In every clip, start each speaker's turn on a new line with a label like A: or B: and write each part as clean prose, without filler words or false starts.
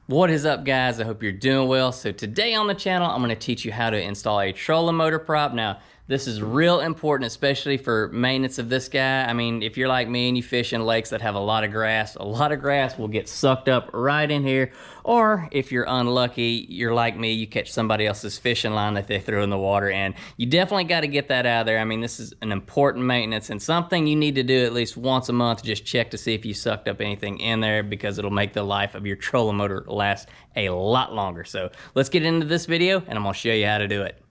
A: What is up, guys? I hope you're doing well. So today on the channel, I'm going to teach you how to install a trolling motor prop. Now, this is real important, especially for maintenance of this guy. I mean, if you're like me and you fish in lakes that have a lot of grass will get sucked up right in here. Or if you're unlucky, you're like me, you catch somebody else's fishing line that they threw in the water, and you definitely got to get that out of there. I mean, this is an important maintenance and something you need to do at least once a month. Just check to see if you sucked up anything in there, because it'll make the life of your trolling motor last a lot longer. So let's get into this video and I'm going to show you how to do it.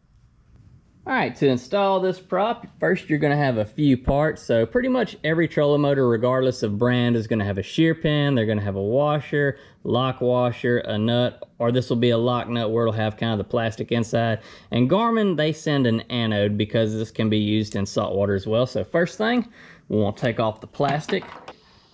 A: All right, to install this prop, first you're going to have a few parts. So pretty much every trolling motor, regardless of brand, is going to have a shear pin. They're going to have a washer, lock washer, a nut, or this will be a lock nut where it'll have kind of the plastic inside. And Garmin, they send an anode because this can be used in salt water as well. So first thing, we want to take off the plastic.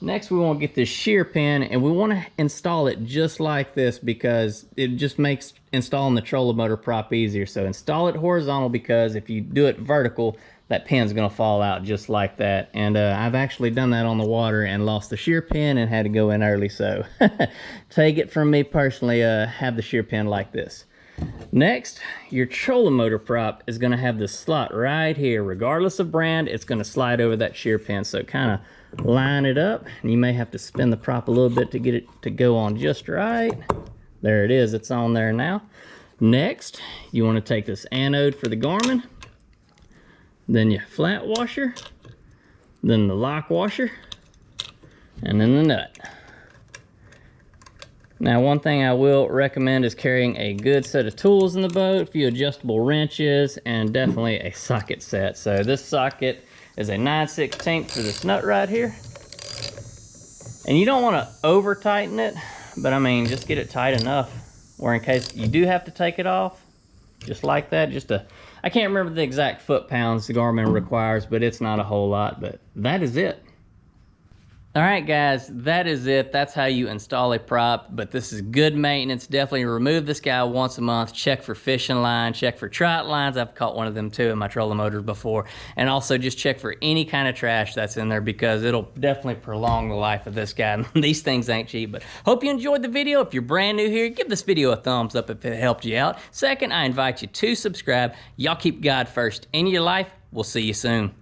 A: Next, we want to get this shear pin, and we want to install it just like this because it just makes installing the trolling motor prop easier. So install it horizontal, because if you do it vertical, that pin's going to fall out just like that. And I've actually done that on the water and lost the shear pin and had to go in early. So take it from me personally, have the shear pin like this. Next, your trolling motor prop is going to have this slot right here. Regardless of brand, it's going to slide over that shear pin. So kind of line it up, and you may have to spin the prop a little bit to get it to go on just right. There it is, it's on there now. Next, you want to take this anode for the Garmin, then your flat washer, then the lock washer, and then the nut. Now, one thing I will recommend is carrying a good set of tools in the boat, a few adjustable wrenches, and definitely a socket set. So this socket is a 9/16 for this nut right here. And you don't want to over tighten it, but I mean, just get it tight enough where in case you do have to take it off, just like that. I can't remember the exact foot pounds the Garmin requires, but it's not a whole lot, but that is it. All right, guys, that is it. That's how you install a prop, but this is good maintenance. Definitely remove this guy once a month. Check for fishing line, check for trout lines. I've caught one of them too in my trolling motors before. And also just check for any kind of trash that's in there, because it'll definitely prolong the life of this guy. These things ain't cheap, but hope you enjoyed the video. If you're brand new here, give this video a thumbs up if it helped you out. Second, I invite you to subscribe. Y'all keep God first in your life. We'll see you soon.